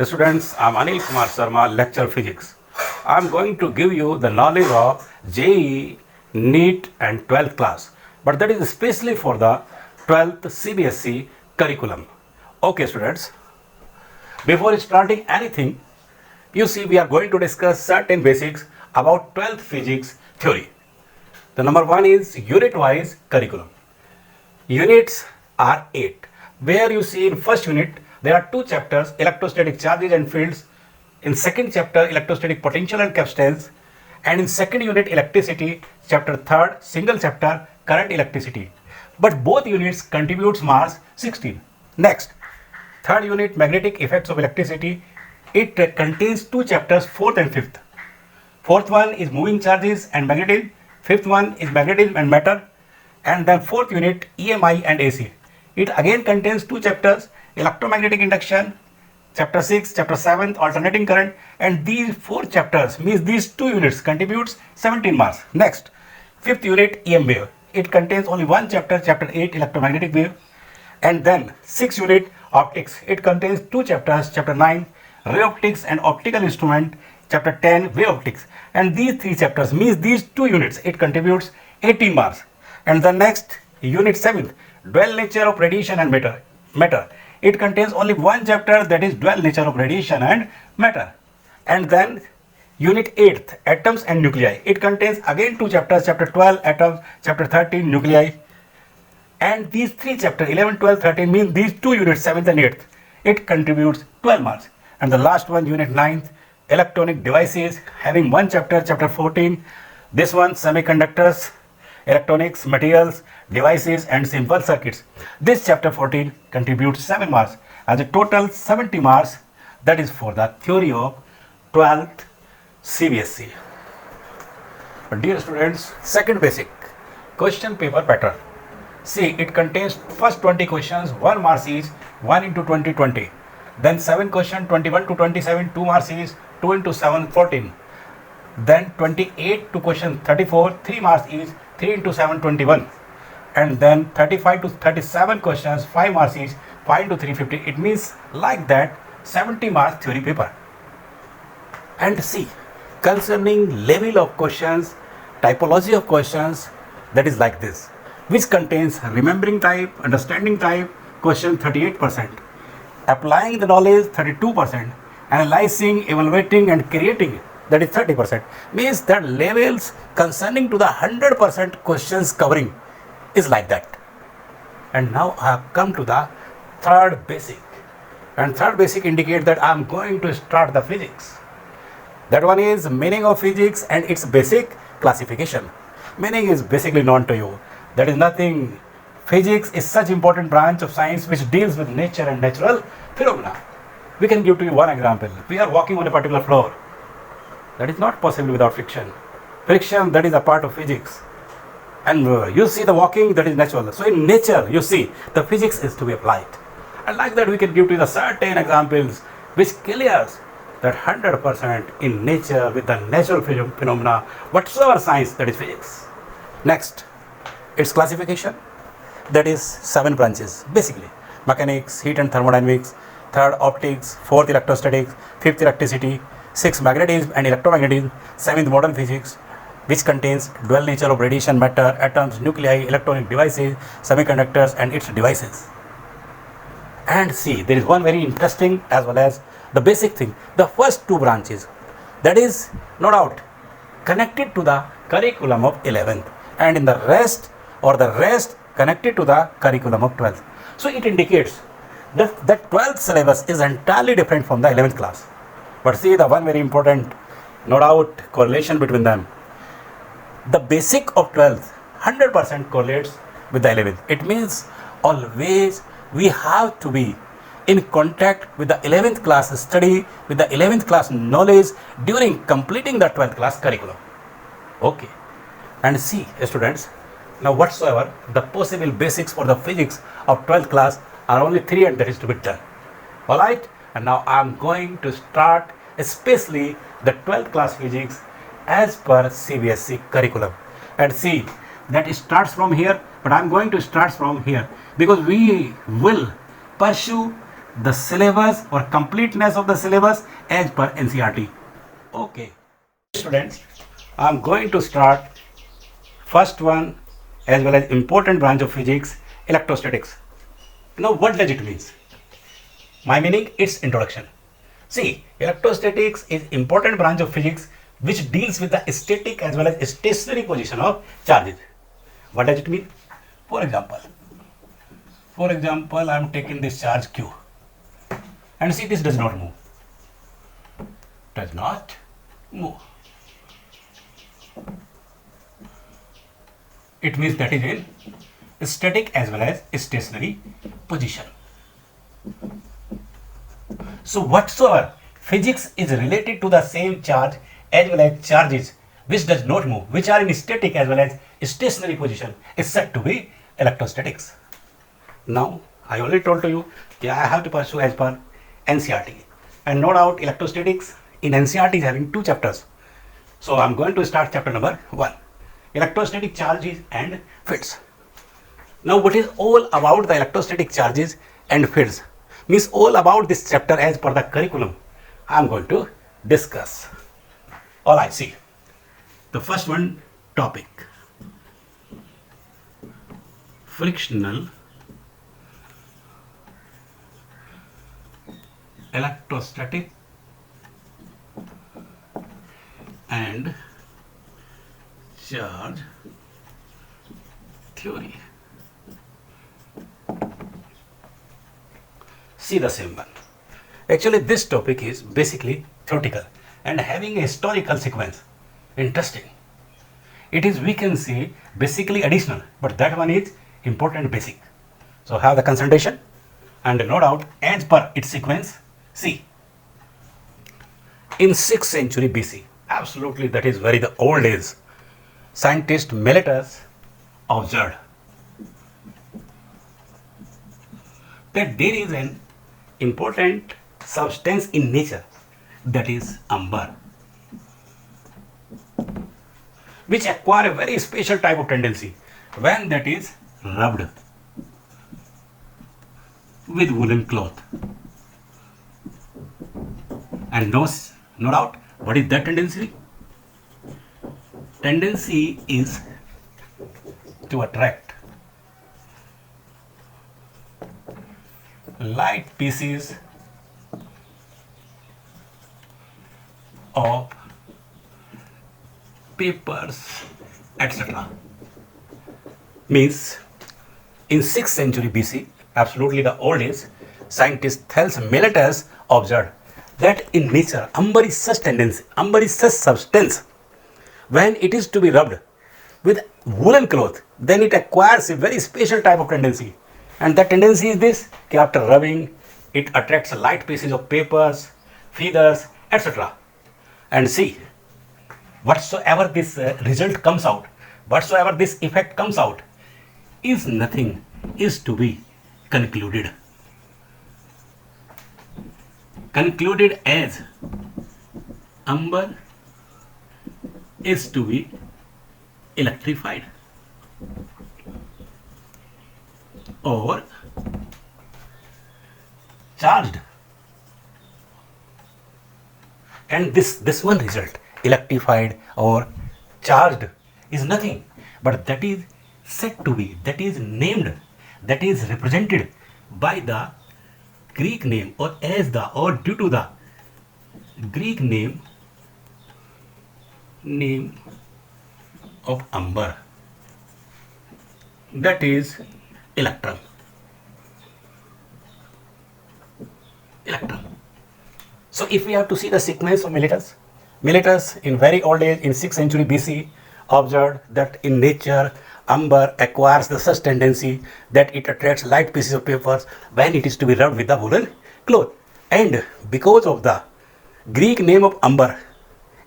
Students, I'm Anil Kumar Sharma, lecture physics. I'm going to give you the knowledge of JEE, NEET and 12th class. But that is especially for the 12th CBSE curriculum. Okay students, before starting anything, you see we are going to discuss certain basics about 12th physics theory. The number one is unit-wise curriculum. Units are 8. Where you see in first unit there are two chapters, electrostatic charges and fields. In second chapter, electrostatic potential and capacitance. And in second unit, electricity, chapter third, single chapter, current electricity. But both units contributes mass 16. Next, third unit, magnetic effects of electricity. It contains two chapters, fourth and fifth. Fourth one is moving charges and magnetism. Fifth one is magnetism and matter. And then fourth unit, EMI and AC. It again contains two chapters, electromagnetic induction, chapter 6, chapter 7, alternating current, and these four chapters means these two units contributes 17 marks. Next, fifth unit, EM wave. It contains only one chapter, chapter 8, electromagnetic wave, and then sixth unit, optics. It contains two chapters, chapter 9, ray optics and optical instrument, chapter 10, wave optics, and these three chapters means these two units it contributes 18 marks. And the next unit 7th, dual nature of radiation and matter. It contains only one chapter, that is dual nature of radiation and matter. And then unit 8th, atoms and nuclei. It contains again two chapters, chapter 12 atoms, chapter 13 nuclei. And these three chapters 11, 12, 13 means these two units 7th and 8th. It contributes 12 marks. And the last one, unit 9th, electronic devices, having one chapter, chapter 14. This one, semiconductors, electronics, materials, devices and simple circuits. This chapter 14 contributes 7 marks as a total 70 marks. That is for the theory of 12th CBSE. Dear students, second basic, question paper pattern. See, it contains first 20 questions, 1 marks each, 1 into 20, 20. Then 7 questions, 21 to 27, 2 marks each, 2 into 7, 14. Then 28 to question 34, 3 marks each, 3 into 7, 21. And then 35 to 37 questions, 5 marks each, 5 into 3, 50. It means like that 70 marks theory paper. And see, concerning level of questions, typology of questions, that is like this, which contains remembering type, understanding type, question 38%, applying the knowledge 32%, analyzing, evaluating and creating, that is 30%. Means that levels concerning to the 100% questions covering is like that. And now I have come to the third basic. And third basic indicates that I am going to start the physics. That one is meaning of physics and its basic classification. Meaning is basically known to you. That is nothing. Physics is such important branch of science which deals with nature and natural phenomena. We can give to you one example. We are walking on a particular floor. That is not possible without friction. Friction, that is a part of physics. And you see the walking, that is natural. So in nature, you see, the physics is to be applied. And like that, we can give to you the certain examples which clears that 100% in nature with the natural phenomena, whatsoever science, that is physics. Next, its classification, that is 7 branches, basically. Mechanics, heat and thermodynamics, third optics, fourth electrostatics, fifth electricity, sixth magnetism and electromagnetism, seventh modern physics, which contains dual nature of radiation, matter, atoms, nuclei, electronic devices, semiconductors and its devices. And see, there is one very interesting as well as the basic thing, the first two branches, that is no doubt connected to the curriculum of 11th, and in the rest connected to the curriculum of 12th. So it indicates that the 12th syllabus is entirely different from the 11th class. But see, the one very important, no doubt, correlation between them. The basic of 12th 100% correlates with the 11th. It means always we have to be in contact with the 11th class study, with the 11th class knowledge during completing the 12th class curriculum. Okay. And see, students, now whatsoever the possible basics for the physics of 12th class are only 3 and that is to be done. Alright. And now I am going to start especially the 12th class physics as per CBSE curriculum. And see, that it starts from here, but I am going to start from here because we will pursue the syllabus or completeness of the syllabus as per NCERT. Okay, students, I'm going to start first one as well as important branch of physics, electrostatics. Now, what does it mean? My meaning, its introduction. See, electrostatics is important branch of physics which deals with the static as well as stationary position of charges. What does it mean? For example, I am taking this charge Q and see, this does not move. Does not move. It means that is in static as well as stationary position. So whatsoever physics is related to the same charge as well as charges which does not move, which are in static as well as stationary position, is said to be electrostatics. Now, I already told to you that I have to pursue as per NCERT, and no doubt electrostatics in NCERT is having 2 chapters. So I am going to start chapter number 1, electrostatic charges and fields. Now, what is all about the electrostatic charges and fields means all about this chapter as per the curriculum I am going to discuss. All I see. The first one topic, frictional electrostatic and charge theory. See the same one. Actually, this topic is basically theoretical and having a historical sequence. Interesting. It is, we can say, basically additional, but that one is important basic. So have the concentration and no doubt as per its sequence. See, in 6th century BC, absolutely that is very the old days, scientist Meletus observed that there is an important substance in nature, that is amber, which acquire a very special type of tendency when that is rubbed with woolen cloth. And no doubt, what is that tendency? Tendency is to attract light pieces of papers, etc. Means in 6th century BC, absolutely the old days, scientist Thales Meletus observed that in nature amber is such tendency, amber is such substance, when it is to be rubbed with woolen cloth, then it acquires a very special type of tendency. And that tendency is this, that after rubbing, it attracts light pieces of papers, feathers, etc. And see, whatsoever this result comes out, whatsoever this effect comes out, is nothing, is to be concluded. Concluded as amber is to be electrified or charged. And this one result, electrified or charged, is nothing but that is said to be, that is named, that is represented by the Greek name or as the or due to the Greek name of amber, that is electrum. So if we have to see the sequence of Meletus in very old age in 6th century BC observed that in nature amber acquires the such tendency that it attracts light pieces of papers when it is to be rubbed with the woolen cloth. And because of the Greek name of amber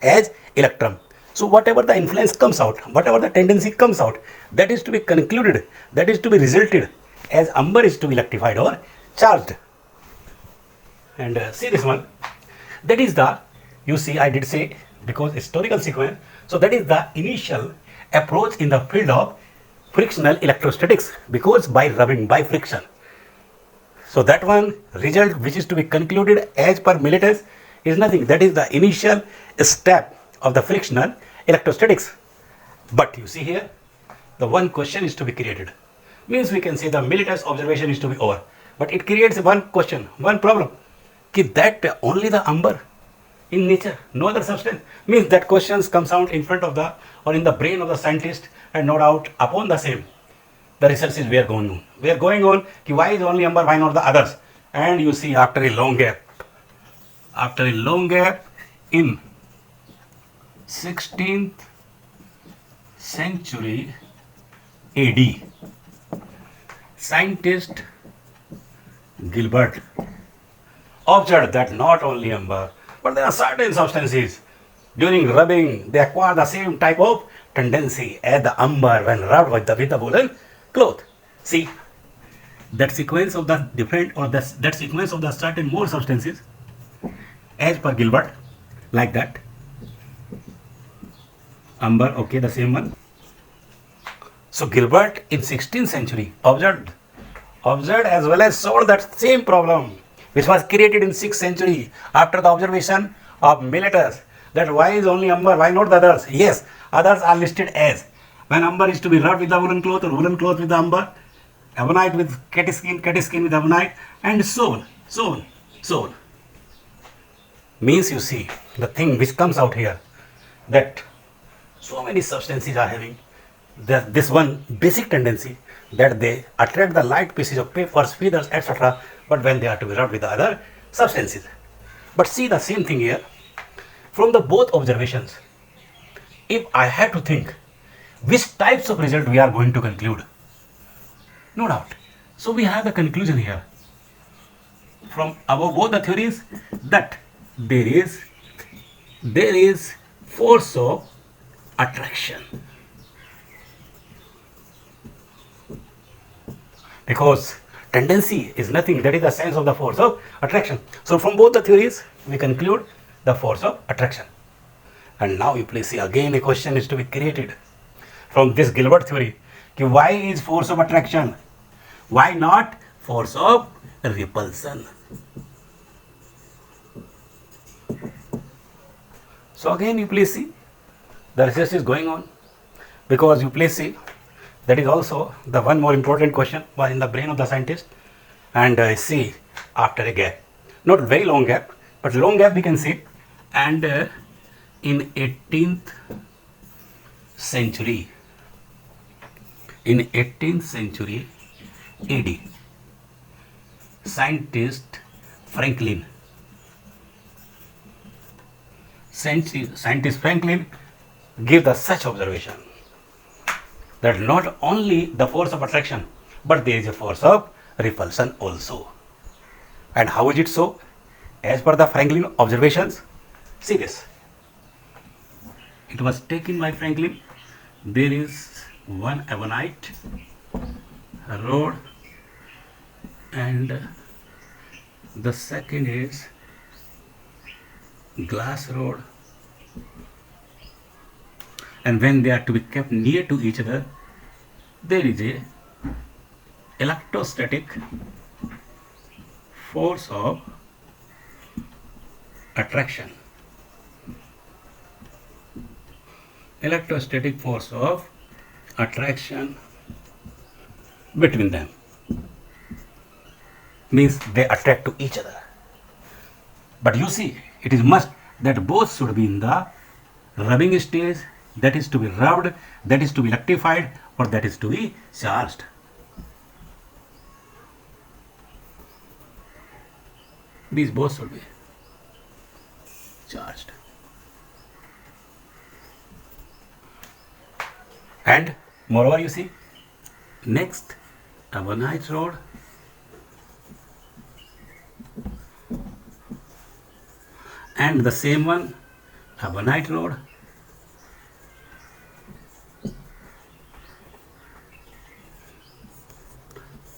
as electrum, so whatever the influence comes out, whatever the tendency comes out, that is to be concluded, that is to be resulted as amber is to be electrified or charged. And see this one, that is the, you see I did say because historical sequence, so that is the initial approach in the field of frictional electrostatics, because by rubbing, by friction. So that one result which is to be concluded as per Miletus is nothing. That is the initial step of the frictional electrostatics. But you see here, the one question is to be created. Means we can say the Miletus observation is to be over. But it creates one question, one problem. That only the amber in nature, no other substance. Means that questions comes out in front of the or in the brain of the scientist, and no doubt upon the same the researches were going on. We are going on why is only amber, why not the others? And you see after a long gap in 16th century AD, scientist Gilbert observed that not only amber, but there are certain substances during rubbing they acquire the same type of tendency as the amber when rubbed with the woolen cloth. See that sequence of the different or that sequence of the certain more substances as per Gilbert, like that. Amber, okay, the same one. So Gilbert in 16th century observed as well as solved that same problem which was created in 6th century after the observation of Miletus, that why is only amber, why not the others? Yes, others are listed as when amber is to be rubbed with the woolen cloth or woolen cloth with the amber, ebonite with cat skin with ebonite, and so on. Means you see the thing which comes out here, that so many substances are having this one basic tendency that they attract the light pieces of papers, feathers, etc. But when they are to be rubbed with the other substances. But see the same thing here from the both observations. If I have to think which types of result we are going to conclude, no doubt. So we have the conclusion here from above both the theories that there is force of attraction, because tendency is nothing, that is the sense of the force of attraction. So from both the theories we conclude the force of attraction. And now you please see again a question is to be created from this Gilbert theory. Why is force of attraction? Why not force of repulsion? So again you please see the research is going on, because you please see that is also the one more important question was in the brain of the scientist. And see after a gap, not very long gap, but long gap we can see. And in 18th century AD, scientist Franklin gave the such observation that not only the force of attraction, but there is a force of repulsion also. And how is it so? As per the Franklin observations, see this. It was taken by Franklin. There is one ebonite rod and the second is glass rod, and when they are to be kept near to each other, there is a electrostatic force of attraction. Electrostatic force of attraction between them, means they attract to each other. But you see, it is must that both should be in the rubbing stage, that is to be rubbed, that is to be electrified, or that is to be charged. These both should be charged. And moreover, you see, next ebonite rod and the same one ebonite rod,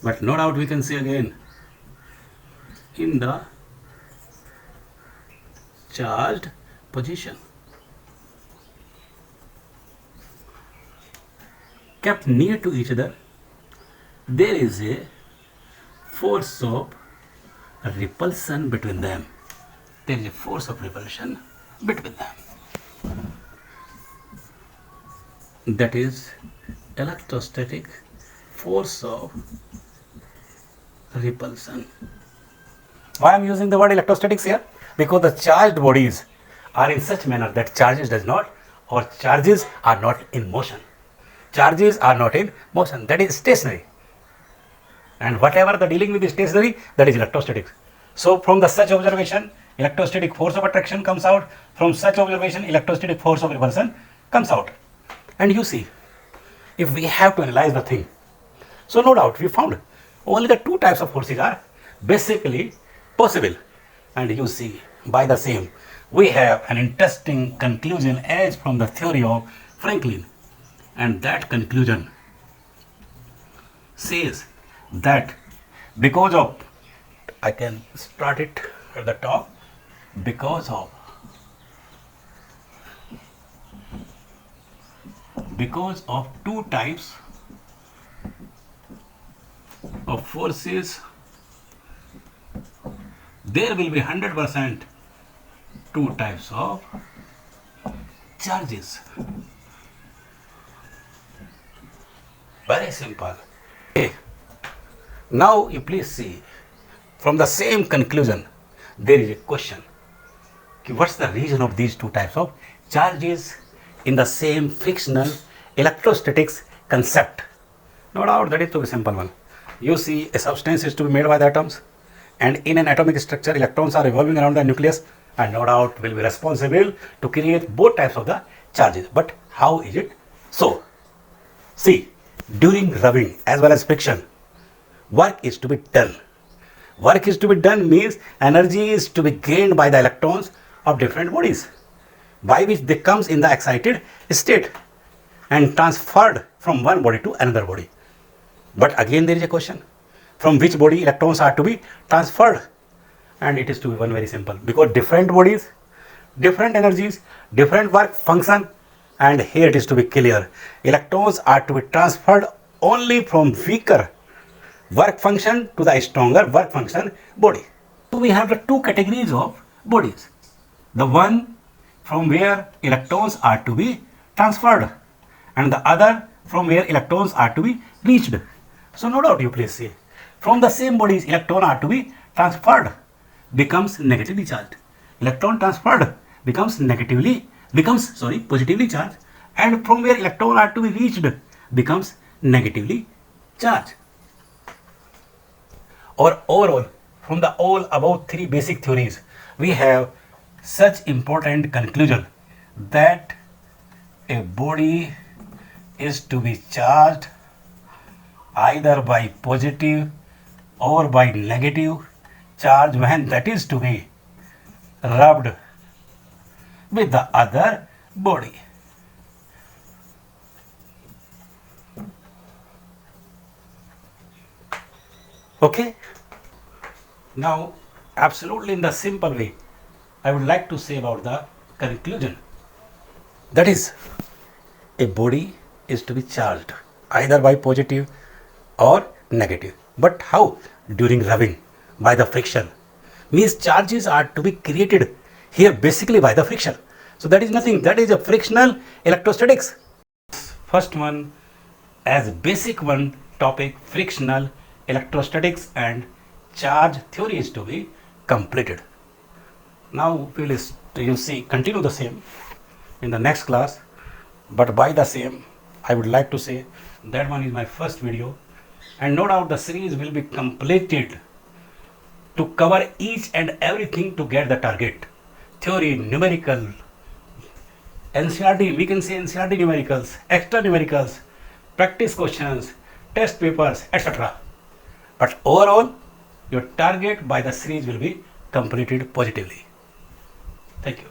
but no doubt we can see again in the charged position, kept near to each other, there is a force of repulsion between them. There is a force of repulsion between them. That is electrostatic force of repulsion. Why I am using the word electrostatics here? Because the charged bodies are in such manner that charges does not, or charges are not in motion. Charges are not in motion. That is stationary. And whatever the dealing with is stationary, that is electrostatics. So from the such observation, electrostatic force of attraction comes out. From such observation, electrostatic force of repulsion comes out. And you see, if we have to analyze the thing, so no doubt we found only the two types of forces are basically possible. And you see, by the same, we have an interesting conclusion as from the theory of Franklin. And that conclusion says that because of, I can start it at the top, because of two types of forces, there will be 100% two types of charges. Very simple. Okay. Now you please see, from the same conclusion, there is a question. What's the reason of these two types of charges in the same frictional electrostatics concept? No doubt that is a simple one. You see, a substance is to be made by the atoms, and in an atomic structure, electrons are revolving around the nucleus, and no doubt will be responsible to create both types of the charges. But how is it so? See, during rubbing as well as friction, work is to be done. Work is to be done means energy is to be gained by the electrons of different bodies, by which they comes in the excited state and transferred from one body to another body. But again there is a question, from which body electrons are to be transferred? And it is to be one very simple, because different bodies, different energies, different work function, and here it is to be clear, electrons are to be transferred only from weaker work function to the stronger work function body. So we have the two categories of bodies, the one from where electrons are to be transferred, and the other from where electrons are to be reached. So no doubt you please see, from the same bodies electron are to be transferred becomes negatively charged. Electron transferred becomes positively charged, and from where electron are to be reached becomes negatively charged. Or overall, from the all about three basic theories, we have such important conclusion that a body is to be charged either by positive or by negative charge when that is to be rubbed with the other body. Okay? Now, absolutely in the simple way, I would like to say about the conclusion. That is, a body is to be charged either by positive or negative. But how? During rubbing, by the friction. Means charges are to be created here basically by the friction. So that is nothing, that is a frictional electrostatics. First one, as basic one topic, frictional electrostatics and charge theory is to be completed. Now we will, you see, continue the same in the next class, but by the same I would like to say that one is my first video, and no doubt the series will be completed to cover each and everything to get the target. Theory, numerical, NCERT, we can say NCERT numericals, extra numericals, practice questions, test papers, etc. But overall, your target by the series will be completed positively. Thank you.